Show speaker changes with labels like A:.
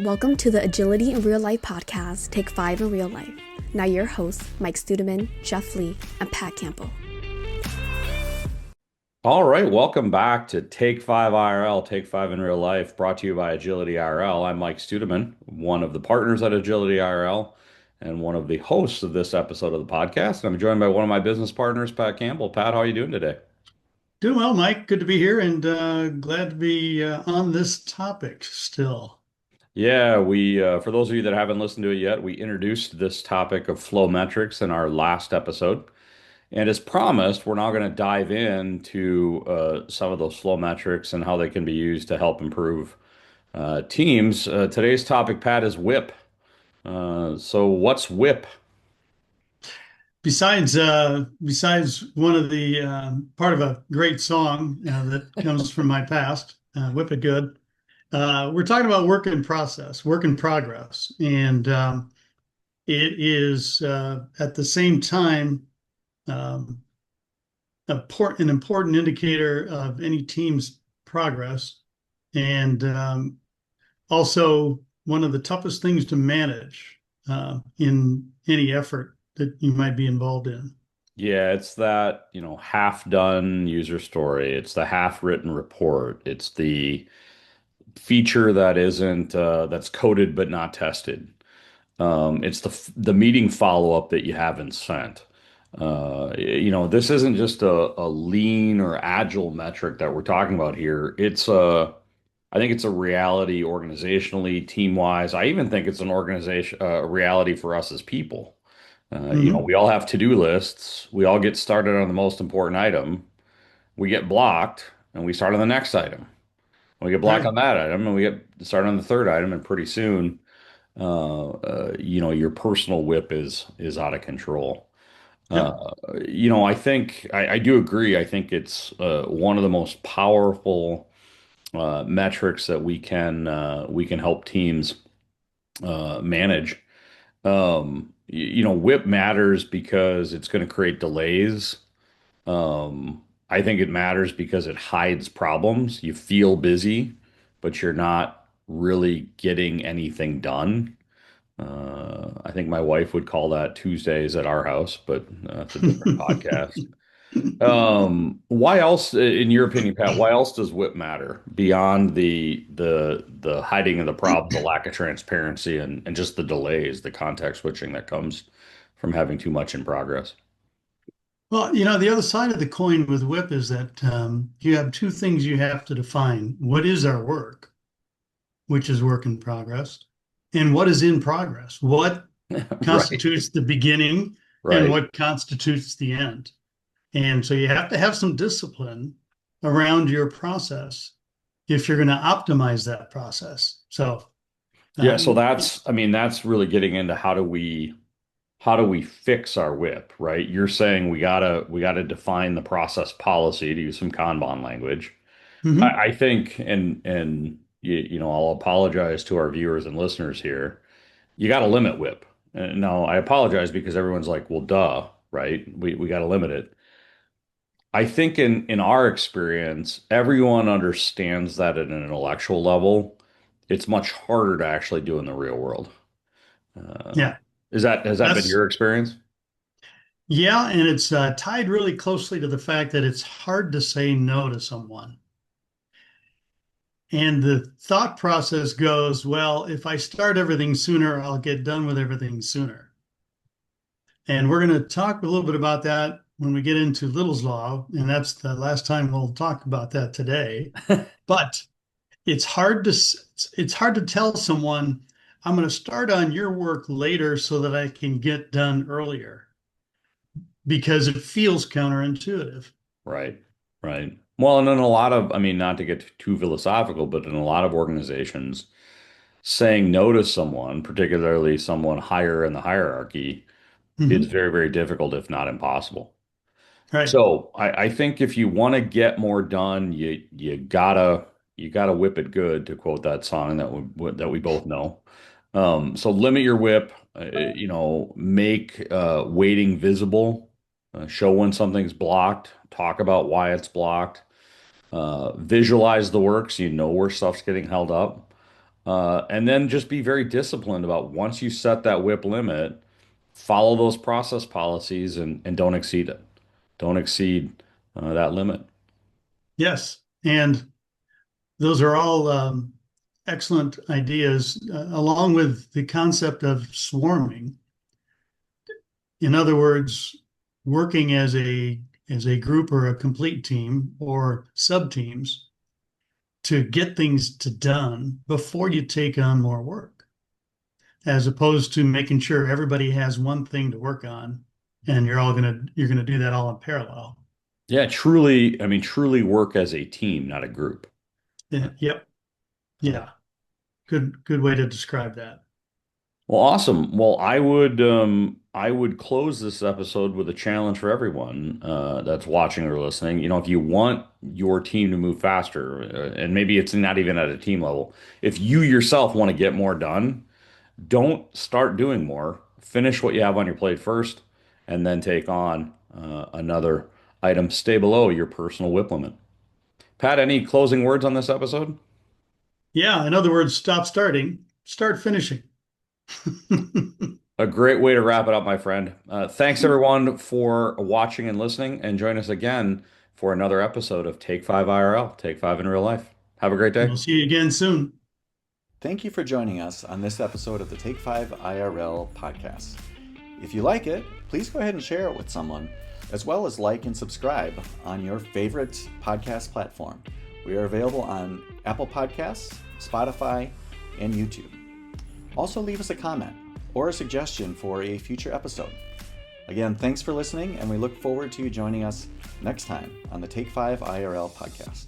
A: Welcome to the Agility in Real Life podcast, Take 5 in Real Life. Now your hosts, Mike Studeman, Jeff Lee, and Pat Campbell.
B: All right, welcome back to Take 5 IRL, Take 5 in Real Life, brought to you by Agility IRL. I'm Mike Studeman, one of the partners at Agility IRL and one of the hosts of this episode of the podcast. I'm joined by one of my business partners, Pat Campbell. Pat, how are you doing today?
C: Doing well, Mike. Good to be here and glad to be on this topic still.
B: Yeah, for those of you that haven't listened to it yet, we introduced this topic of flow metrics in our last episode. And as promised, we're now going to dive into some of those flow metrics and how they can be used to help improve teams. Today's topic, Pat, is WIP. So what's WIP?
C: Besides one of the part of a great song that comes from my past, Whip It Good. We're talking about work in process, work in progress, and it is at the same time um, an important indicator of any team's progress, and also one of the toughest things to manage in any effort that you might be involved in.
B: Yeah, it's that, half done user story. It's the half written report. It's the feature that isn't that's coded but not tested. It's the meeting follow-up that you haven't sent. This isn't just a lean or agile metric that we're talking about here. I think it's a reality organizationally, team-wise. I even think it's an organization, a reality for us as people.
C: Hmm.
B: We all have to-do lists. We all get started on the most important item. We get blocked, and we start on the next item. We get blocked
C: Right.
B: on that item, and we get started on the third item, and pretty soon, your personal whip is out of control.
C: Yep.
B: I think I do agree. I think it's one of the most powerful metrics that we can help teams manage. WIP matters because it's going to create delays. I think it matters because it hides problems. You feel busy, but you're not really getting anything done. I think my wife would call that Tuesdays at our house, but that's a different podcast. Why else, in your opinion, Pat, why else does WIP matter beyond the hiding of the problems, the lack of transparency, and just the delays, the context switching that comes from having too much in progress?
C: Well, the other side of the coin with WIP is that you have two things you have to define. What is our work, which is work in progress, and what is in progress? What
B: Right,
C: constitutes the beginning and
B: right.
C: what constitutes the end? And so you have to have some discipline around your process if you're going to optimize that process. So,
B: Yeah, so
C: um,
B: I mean, that's really getting into how do we fix our WIP, right? You're saying we gotta define the process policy to use some Kanban language.
C: mhm.
B: I think, I'll apologize to our viewers and listeners here. You got to limit WIP. No, I apologize because everyone's like, well, duh, right? We got to limit it. I think in our experience, everyone understands that at an intellectual level. It's much harder to actually do in the real world. Uh,
C: Yeah,
B: has that been
C: that's
B: your experience?
C: yeah, and it's tied really closely to the fact that it's hard to say no to someone. And the thought process goes, well, if I start everything sooner, I'll get done with everything sooner. And we're going to talk a little bit about that when we get into Little's Law, and that's the last time we'll talk about that today. But it's hard to it's hard to tell someone I'm going to start on your work later so that I can get done earlier because it feels counterintuitive.
B: Right, right. Well, and in a lot of, I mean, not to get too philosophical, but in a lot of organizations, saying no to someone, particularly someone higher in the hierarchy, is
C: Hmm.
B: very, very difficult, if not impossible.
C: Right.
B: So I think if you want to get more done, you gotta whip it good, to quote that song that we both know. So limit your whip, make waiting visible, show when something's blocked, talk about why it's blocked, visualize the work so you know where stuff's getting held up. And then just be very disciplined about once you set that WIP limit, follow those process policies and don't exceed it. Don't exceed that limit.
C: Yes. And those are all excellent ideas, along with the concept of swarming. In other words, working as a group or a complete team or sub teams to get things to done before you take on more work, as opposed to making sure everybody has one thing to work on and you're gonna do that all in parallel.
B: Yeah, truly, I mean, truly work as a team, not a group.
C: Yeah, yep. Yeah. Good way to describe that.
B: Well, awesome. Well, I would close this episode with a challenge for everyone that's watching or listening. You know, if you want your team to move faster, and maybe it's not even at a team level, if you yourself want to get more done, don't start doing more. Finish what you have on your plate first, and then take on another item. Stay below your personal WIP limit. Pat, any closing words on this episode?
C: Yeah, in other words, stop starting, start finishing.
B: A great way to wrap it up, my friend. Thanks everyone for watching and listening, and join us again for another episode of Take 5 IRL, Take 5 in Real Life. Have a great day.
C: We'll see you again soon.
D: Thank you for joining us on this episode of the Take 5 IRL podcast. If you like it, please go ahead and share it with someone, as well as like and subscribe on your favorite podcast platform. We are available on Apple Podcasts, Spotify, and YouTube. Also, leave us a comment or a suggestion for a future episode. Again, thanks for listening, and we look forward to you joining us next time on the Take 5 IRL podcast.